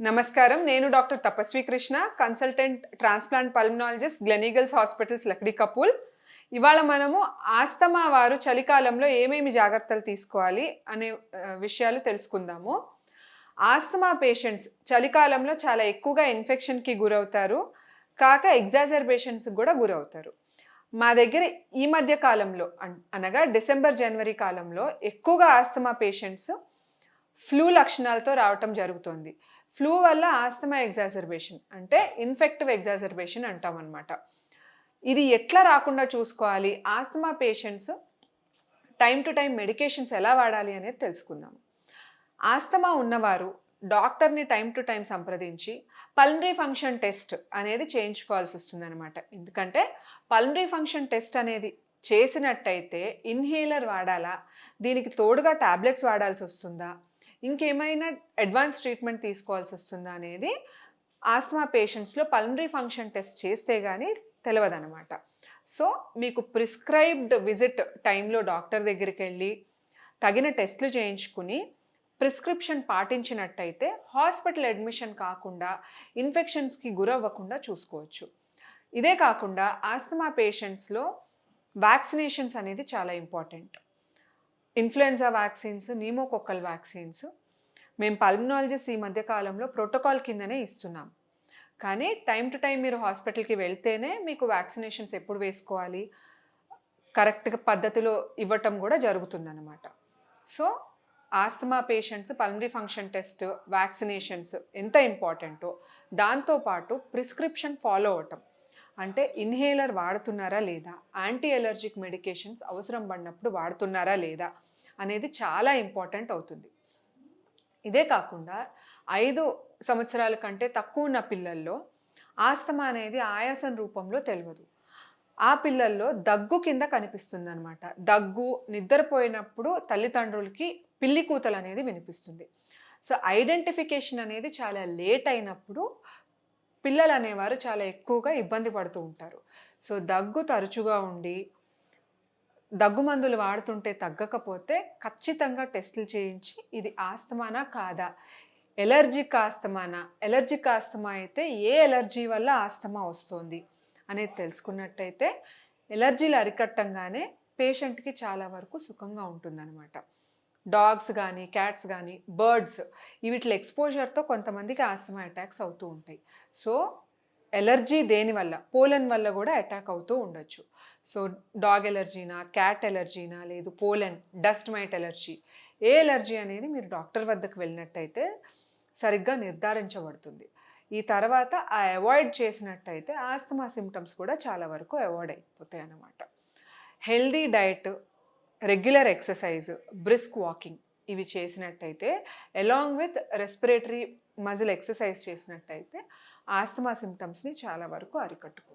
నమస్కారం. నేను డాక్టర్ తపస్వి Krishna, consultant transplant pulmonologist Gleneagles hospitals Lakdi కపూల్. ఇవాళ మనము ఆస్తమా వారు చలికాలంలో ఏమేమి జాగ్రత్తలు తీసుకోవాలి అనే విషయాలు తెలుసుకుందాము. ఆస్తమా పేషెంట్స్ చలికాలంలో చాలా ఎక్కువగా ఇన్ఫెక్షన్‌కి గురవుతారు. కాక ఎగ్జాజర్బేషన్స్‌కి కూడా గురవుతారు. మా దగ్గర ఈ మధ్య కాలంలో అనగా డిసెంబర్, జనవరి కాలంలో ఎక్కువగా ఆస్తమా పేషెంట్స్ ఫ్లూ లక్షణాలతో రావటం జరుగుతుంది. ఫ్లూ వల్ల ఆస్తమా ఎగ్జాజర్బేషన్ అంటే ఇన్ఫెక్టివ్ ఎగ్జాజర్బేషన్ అంటామన్నమాట. ఇది ఎట్లా రాకుండా చూసుకోవాలి, asthma patients time to time medications ఎలా వాడాలి అనేది తెలుసుకుందాం. ఆస్తమా ఉన్నవారు డాక్టర్ని టైం టు టైం సంప్రదించి పల్మనరీ ఫంక్షన్ టెస్ట్ అనేది చేయించుకోవాల్సి వస్తుందన్నమాట. ఎందుకంటే పల్మనరీ ఫంక్షన్ టెస్ట్ అనేది చేసినట్టయితే ఇన్హేలర్ వాడాలా, దీనికి తోడుగా టాబ్లెట్స్ వాడాల్సి వస్తుందా, ఇంకేమైనా అడ్వాన్స్ ట్రీట్మెంట్ తీసుకోవాల్సి వస్తుందా అనేది ఆస్తమా పేషెంట్స్లో పల్మనరీ ఫంక్షన్ టెస్ట్ చేస్తే కానీ తెలియదన్నమాట. సో మీకు ప్రిస్క్రైబ్డ్ విజిట్ టైంలో డాక్టర్ దగ్గరికి వెళ్ళి తగిన టెస్టులు చేయించుకుని ప్రిస్క్రిప్షన్ పాటించినట్టయితే హాస్పిటల్ అడ్మిషన్ కాకుండా ఇన్ఫెక్షన్స్కి గురవ్వకుండా చూసుకోవచ్చు. ఇదే కాకుండా ఆస్తమా పేషెంట్స్లో వ్యాక్సినేషన్స్ అనేది చాలా important. Influenza vaccines, pneumococcal vaccines మేము పల్మనాలజిస్ట్ ఈ మధ్య కాలంలో ప్రోటోకాల్ కిందనే ఇస్తున్నాం. కానీ టైం టు టైం మీరు హాస్పిటల్కి వెళ్తేనే మీకు వ్యాక్సినేషన్స్ ఎప్పుడు వేసుకోవాలి, కరెక్ట్గా పద్ధతిలో ఇవ్వటం కూడా జరుగుతుందన్నమాట. So asthma patients pulmonary function test, vaccinations ఎంత ఇంపార్టెంటో దాంతోపాటు ప్రిస్క్రిప్షన్ ఫాలో అవటం, అంటే ఇన్హేలర్ వాడుతున్నారా లేదా, యాంటీ ఎలర్జిక్ మెడికేషన్స్ అవసరం పడినప్పుడు వాడుతున్నారా లేదా అనేది చాలా ఇంపార్టెంట్ అవుతుంది. ఇదే కాకుండా 5 సంవత్సరాల కంటే తక్కువ ఉన్న పిల్లల్లో ఆస్తమా అనేది ఆయాసం రూపంలో తెలియదు. ఆ పిల్లల్లో దగ్గు కింద కనిపిస్తుంది అనమాట. దగ్గు, నిద్రపోయినప్పుడు తల్లిదండ్రులకి పిల్లి కూతలు అనేది వినిపిస్తుంది. సో ఐడెంటిఫికేషన్ అనేది చాలా లేట్ అయినప్పుడు పిల్లలు అనేవారు చాలా ఎక్కువగా ఇబ్బంది పడుతూ ఉంటారు. సో దగ్గు తరచుగా ఉండి దగ్గు మందులు వాడుతుంటే తగ్గకపోతే ఖచ్చితంగా టెస్టులు చేయించి ఇది ఆస్తమానా కాదా, ఎలర్జిక్ ఆస్తమానా, ఎలర్జిక్ ఆస్తమా అయితే ఏ ఎలర్జీ వల్ల ఆస్తమా వస్తుంది అనేది తెలుసుకున్నట్టయితే ఎలర్జీలు అరికట్టంగానే పేషెంట్కి చాలా వరకు సుఖంగా ఉంటుందన్నమాట. డాగ్స్ కానీ, క్యాట్స్ కానీ, బర్డ్స్ వీటి ఎక్స్పోజర్తో కొంతమందికి ఆస్తమా అటాక్స్ అవుతూ ఉంటాయి. సో ఎలర్జీ దేనివల్ల, పోలన్ వల్ల కూడా అటాక్ అవుతూ ఉండొచ్చు. సో డాగ్ ఎలర్జీనా, క్యాట్ ఎలర్జీనా, లేదు పోలన్, డస్ట్ మైట్ ఎలర్జీ, ఏ ఎలర్జీ అనేది మీరు డాక్టర్ వద్దకు వెళ్ళినట్టయితే సరిగ్గా నిర్ధారించబడుతుంది. ఈ తర్వాత అవాయిడ్ చేసినట్టయితే ఆస్తమా సిమ్టమ్స్ కూడా చాలా వరకు అవాయిడ్ అయిపోతాయి అన్నమాట. Healthy diet, regular exercise, brisk walking ఇవి చేసినట్టయితే along with respiratory muscle exercise చేసినట్టయితే ఆస్తమా సిమ్టమ్స్ని చాలా వరకు అరికట్టుకోవచ్చు.